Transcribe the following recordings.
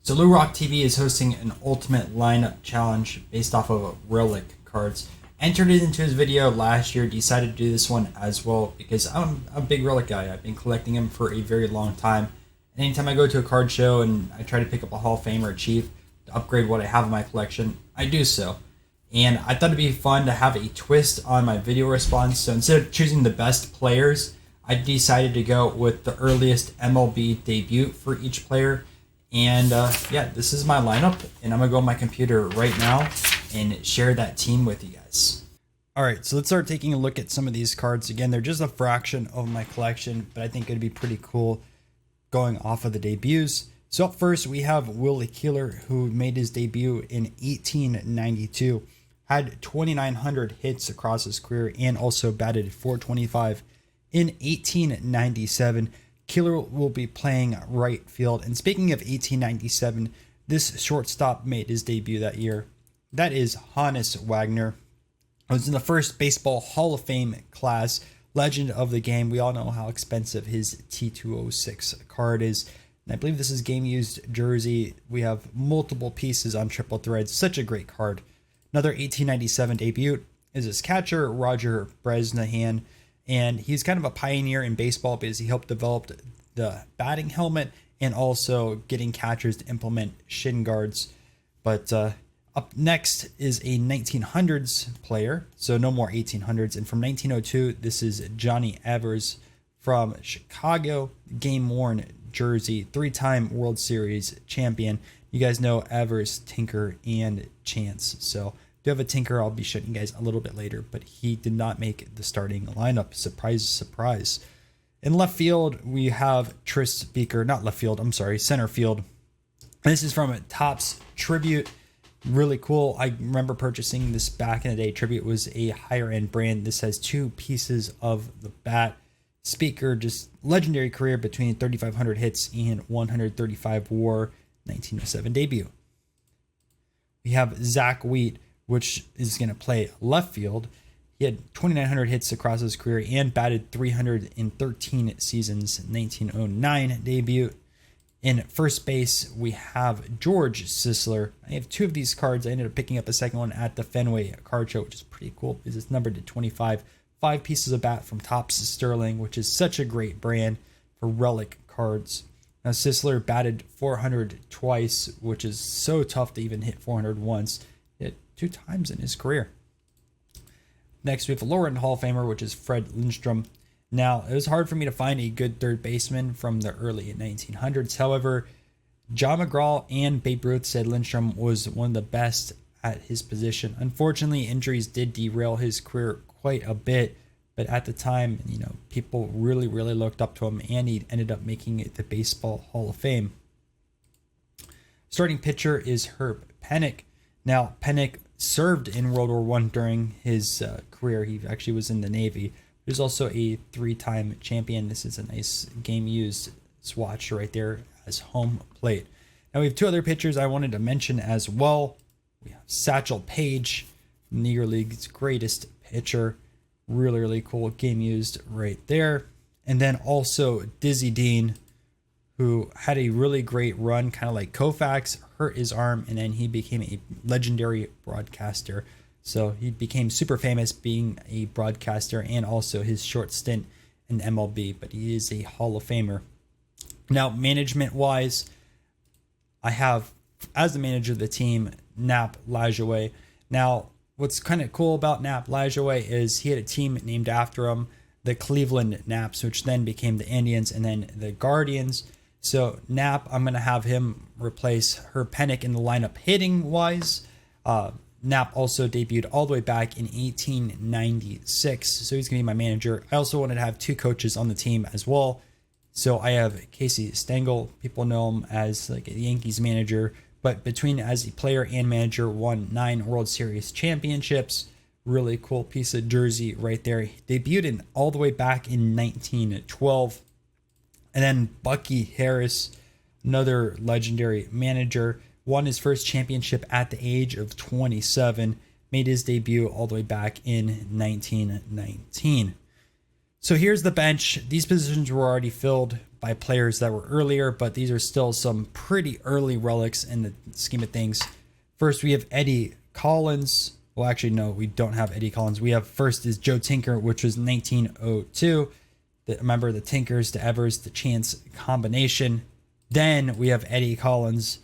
So LouRokTv is hosting an ultimate lineup challenge based off of Relic cards. Entered it into his video last year, decided to do this one as well because I'm a big Relic guy. I've been collecting them for a very long time. And anytime I go to a card show and I try to pick up a Hall of Fame or a Chief to upgrade what I have in my collection, I do so. And I thought it'd be fun to have a twist on my video response. So instead of choosing the best players, I decided to go with the earliest MLB debut for each player. And yeah, this is my lineup, and I'm gonna go on my computer right now and share that team with you guys. All right, so let's start taking a look at some of these cards. Again, they're just a fraction of my collection, but I think it'd be pretty cool going off of the debuts. So up first, we have Willie Keeler, who made his debut in 1892, had 2,900 hits across his career, and also batted .425 in 1897. Keeler will be playing right field. And speaking of 1897, this shortstop made his debut that year. That is Honus Wagner. It was in the first Baseball Hall of Fame class, legend of the game. We all know how expensive his T206 card is. And I believe this is game used jersey. We have multiple pieces on triple threads. Such a great card. Another 1897 debut is his catcher, Roger Bresnahan. And he's kind of a pioneer in baseball because he helped develop the batting helmet and also getting catchers to implement shin guards. But up next is a 1900s player, so no more 1800s. And from 1902, this is Johnny Evers from Chicago, game-worn jersey, three-time World Series champion. You guys know Evers, Tinker, and Chance. So do have a Tinker I'll be showing you guys a little bit later, but he did not make the starting lineup. Surprise, surprise. In left field, we have Tris Speaker, not left field, I'm sorry, center field. This is from a Topps Tribute. Really cool. I remember purchasing this back in the day. Tribute was a higher end brand. This has two pieces of the bat. Speaker, just legendary career between 3,500 hits and 135 WAR, 1907 debut. We have Zach Wheat, which is going to play left field. He had 2,900 hits across his career and batted 313 seasons, 1909 debut. In first base, we have George Sisler. I have two of these cards. I ended up picking up a second one at the Fenway card show, which is pretty cool because it's numbered to 25. 5 pieces of bat from Topps Sterling, which is such a great brand for Relic cards. Now, Sisler batted 400 twice, which is so tough to even hit 400 once. Hit 2 times in his career. Next, we have a lower-end Hall of Famer, which is Fred Lindstrom. Now, it was hard for me to find a good third baseman from the early 1900s. However, John McGraw and Babe Ruth said Lindstrom was one of the best at his position. Unfortunately, injuries did derail his career quite a bit, but at the time, people really looked up to him, and he ended up making it the Baseball Hall of Fame. Starting pitcher is Herb Pennock. Now, Pennock served in World War I during his career. He actually was in the Navy. He was also a 3-time champion. This is a nice game-used swatch right there as home plate. Now, we have 2 other pitchers I wanted to mention as well. We have Satchel Paige, Negro League's greatest pitcher. Really cool game used right there. And then also Dizzy Dean, who had a really great run, kind of like Koufax, hurt his arm, and then he became a legendary broadcaster. So he became super famous being a broadcaster and also his short stint in MLB, but he is a Hall of Famer. Now, management-wise, I have, as the manager of the team, Nap Lajoie. Now, what's kind of cool about Nap Lajoie is he had a team named after him, the Cleveland Naps, which then became the Indians and then the Guardians. So Nap, I'm going to have him replace Herb Pennock in the lineup hitting-wise. Nap also debuted all the way back in 1896, so he's going to be my manager. I also wanted to have 2 coaches on the team as well. So I have Casey Stengel. People know him as like a Yankees manager, but between as a player and manager, won 9 World Series championships. Really cool piece of jersey right there. He debuted in all the way back in 1912. And then Bucky Harris, another legendary manager, won his first championship at the age of 27, made his debut all the way back in 1919. So here's the bench. These positions were already filled by players that were earlier, but these are still some pretty early relics in the scheme of things. First, we have Eddie Collins. Well, actually, no, we don't have Eddie Collins. We have first is Joe Tinker, which was 1902. Remember the Tinkers, the Evers, the Chance combination. Then we have Eddie Collins.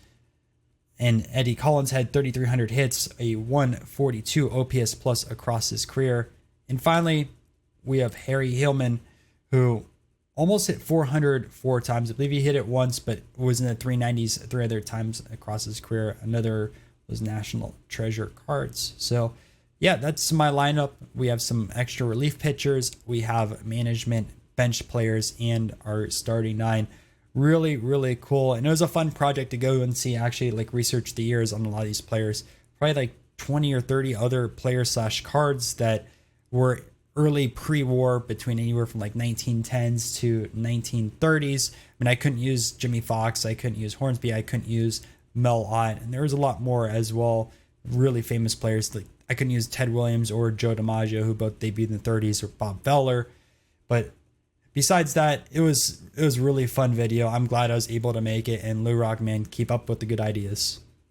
And Eddie Collins had 3,300 hits, a 142 OPS plus across his career. And finally, we have Harry Hillman, who almost hit 400 4 times. I believe he hit it once, but was in the 390s 3 other times across his career. Another was National Treasure cards. So, yeah, that's my lineup. We have some extra relief pitchers. We have management, bench players, and our starting 9. Really, really cool. And it was a fun project to go and see, actually, like research the years on a lot of these players. Probably like 20 or 30 other players / cards that were early pre-war, between anywhere from like 1910s to 1930s. I mean, I couldn't use Jimmy Fox, I couldn't use Hornsby, I couldn't use Mel Ott, and there was a lot more as well. Really famous players. Like I couldn't use Ted Williams or Joe DiMaggio, who both debuted in the 30s, or Bob Feller. But besides that, it was really fun video. I'm glad I was able to make it. And LouRok, man, keep up with the good ideas.